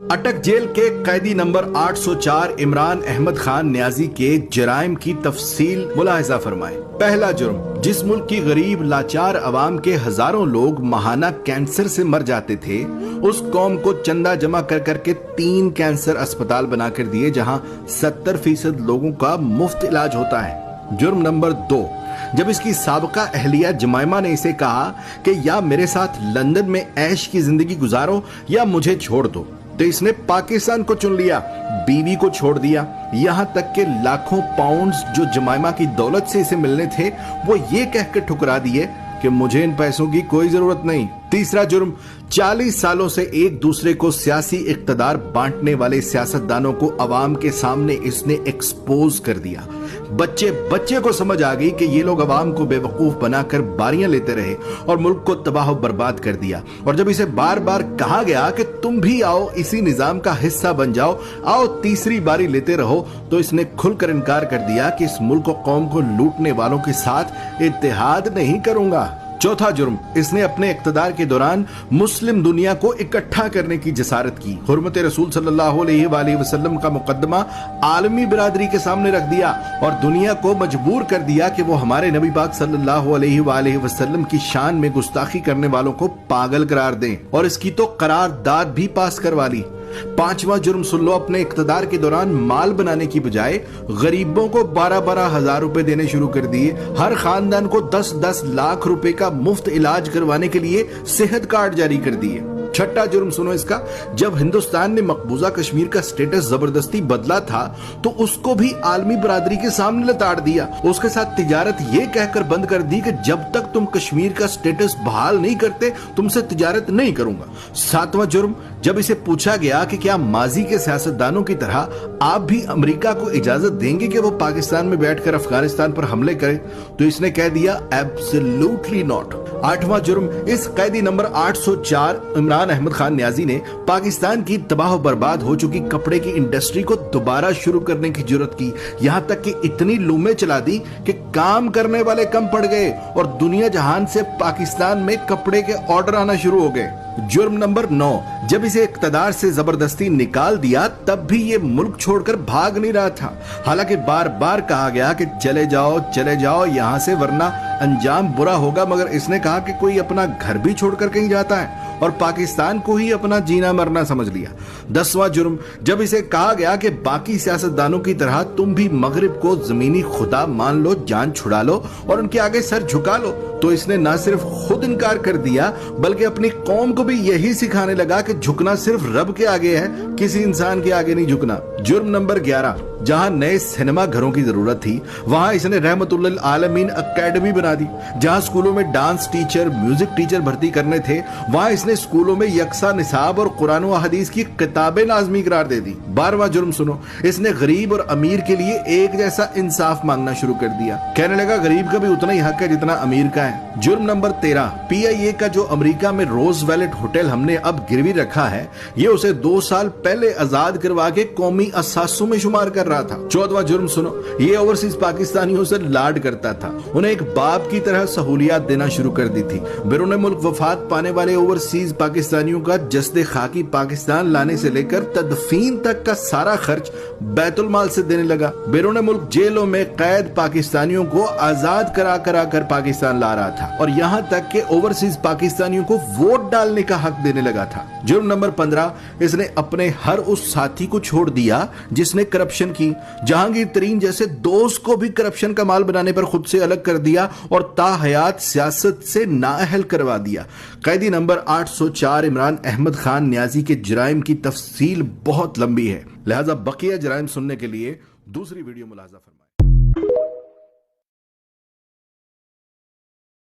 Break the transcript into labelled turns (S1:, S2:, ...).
S1: اٹک jail کے قیدی number 804 Imran Ahmad Khan نیازی کے جرائم کی تفصیل ملاحظہ فرمائیں۔ پہلا جرم، جس ملک کی غریب لاچار عوام کے ہزاروں لوگ ماہانہ کینسر سے مر جاتے تھے، اس قوم کو چندہ جمع کر کر کے 3 کینسر اسپتال بنا کر دیے جہاں 70% لوگوں کا مفت علاج ہوتا ہے۔ جرم نمبر 2، جب اس کی سابقہ اہلیہ جمائمہ نے اسے کہا کہ یا میرے ساتھ لندن میں عیش کی زندگی گزارو یا مجھے چھوڑ دو، تو اس نے پاکستان کو چن لیا، بیوی کو چھوڑ دیا، یہاں تک کہ لاکھوں پاؤنڈز جو جمائمہ کی دولت سے اسے ملنے تھے وہ یہ کہہ کر ٹھکرا دیے کہ مجھے ان پیسوں کی کوئی ضرورت نہیں۔ تیسرا جرم، 40 سالوں سے ایک دوسرے کو سیاسی اقتدار بانٹنے والے سیاستدانوں کو عوام کے سامنے اس نے ایکسپوز کر دیا۔ بچے کو سمجھ آ گئی کہ یہ لوگ عوام کو بے وقوف بنا کر باریاں لیتے رہے اور ملک کو تباہ و برباد کر دیا، اور جب اسے بار بار کہا گیا کہ تم بھی آؤ اسی نظام کا حصہ بن جاؤ، آؤ تیسری باری لیتے رہو، تو اس نے کھل کر انکار کر دیا کہ اس ملک و قوم کو لوٹنے والوں کے ساتھ اتحاد نہیں کروں گا۔ چوتھا جرم، اس نے اپنے اقتدار کے دوران مسلم دنیا کو اکٹھا کرنے کی جسارت کی، حرمت رسول صلی اللہ علیہ وآلہ وسلم کا مقدمہ عالمی برادری کے سامنے رکھ دیا اور دنیا کو مجبور کر دیا کہ وہ ہمارے نبی پاک صلی اللہ علیہ وآلہ وسلم کی شان میں گستاخی کرنے والوں کو پاگل قرار دیں، اور اس کی تو قرارداد بھی پاس کروا لی۔ پانچواں جرم سن لو، اپنے اقتدار کے دوران مال بنانے کی بجائے غریبوں کو 12 ہزار روپے دینے شروع کر دیے، ہر خاندان کو 10 لاکھ روپے کا مفت علاج کروانے کے لیے صحت کارڈ جاری کر دیے۔ چھٹا جرم سنو اس کا، جب ہندوستان نے مقبوضہ کشمیر کا سٹیٹس زبردستی بدلا تھا تو اس کو بھی عالمی برادری کے سامنے لتاڑ دیا، اس کے ساتھ تجارت یہ کہہ کر بند کر دی کہ جب تک تم کشمیر کا سٹیٹس بحال نہیں کرتے تم سے تجارت نہیں کروں گا۔ ساتواں جرم، جب اسے پوچھا گیا کہ کیا ماضی کے سیاستدانوں کی طرح آپ بھی امریکہ کو اجازت دیں گے کہ وہ پاکستان میں بیٹھ کر افغانستان پر حملے کرے، تو اس نے کہہ دیا ایبسلیوٹلی ناٹ۔ آٹھواں جرم، اس قیدی نمبر 804 عمران احمد خان نیازی نے پاکستان کی تباہ و برباد ہو چکی کپڑے کی انڈسٹری کو دوبارہ شروع کرنے کی جرت کی، یہاں تک کہ اتنی لومیں چلا دی کہ کام کرنے والے کم پڑ گئے اور دنیا جہان سے پاکستان میں کپڑے کے آرڈر آنا شروع ہو گئے۔ جرم نمبر 9، جب اسے اقتدار سے زبردستی نکال دیا تب بھی یہ ملک چھوڑ کر بھاگ نہیں رہا تھا، حالانکہ بار بار کہا گیا کہ چلے جاؤ یہاں سے ورنہ انجام برا ہوگا، مگر اس نے کہا کہ کوئی اپنا گھر بھی چھوڑ کر کہیں جاتا ہے اور پاکستان کو ہی اپنا جینا مرنا سمجھ لیا۔ 10واں جرم، جب اسے کہا گیا کہ باقی سیاستدانوں کی طرح تم بھی مغرب کو زمینی خدا مان لو، جان چھڑا لو اور ان کے آگے سر جھکا لو، تو اس نے نہ صرف خود انکار کر دیا بلکہ اپنی قوم کو بھی یہی سکھانے لگا کہ جھکنا صرف رب کے آگے ہے، کسی انسان کے آگے نہیں جھکنا۔ جرم نمبر 11، جہاں نئے سینما گھروں کی ضرورت تھی وہاں اس نے رحمت للعالمین اکیڈمی بنا دی، جہاں اسکولوں میں ڈانس ٹیچر، میوزک ٹیچر بھرتی کرنے تھے وہاں اس نے اسکولوں میں یکساں نصاب اور قرآن و حدیث کی کتابیں لازمی قرار دے دی۔ 12واں جرم سنو، اس نے غریب اور امیر کے لیے ایک جیسا انصاف مانگنا شروع کر دیا، کہنے لگا غریب کا بھی اتنا ہی حق ہے جتنا امیر کا ہے۔ جرم نمبر 13، PIA کا جو امریکہ میں روز ویلٹ ہوٹل ہم نے اب گروی رکھا ہے یہ اسے 2 سال پہلے آزاد کروا کے قومی اثاثوں میں شمار کر رہا تھا۔ 14واں جرم سنو، یہ اوورسیز پاکستانیوں سے لاڈ کرتا تھا، انہیں ایک باپ کی طرح سہولیات دینا شروع کر دی تھی، بیرون ملک وفات پانے والے اوورسیز پاکستانیوں کا جسد خاکی پاکستان لانے سے لے کر تدفین تک کا سارا خرچ بیت المال سے دینے لگا، بیرون ملک جیلوں میں قید پاکستانیوں کو آزاد کرا کر پاکستان لا رہا تھا، اور یہاں تک کہ اوورسیز پاکستانیوں کو ووٹ ڈالنے کا حق دینے لگا تھا۔ جرم نمبر 15، اس نے اپنے ہر اس ساتھی کو چھوڑ دیا جس نے کرپشن کی، جہانگیر ترین جیسے دوست کو بھی کرپشن کا مال بنانے پر خود سے الگ کر دیا اور تا حیات سیاست سے نااہل کروا دیا۔ قیدی نمبر 804 عمران احمد خان نیازی کے جرائم کی تفصیل بہت لمبی ہے، لہذا بقیہ جرائم سننے کے لیے دوسری ویڈیو ملاحظہ فرمائیں۔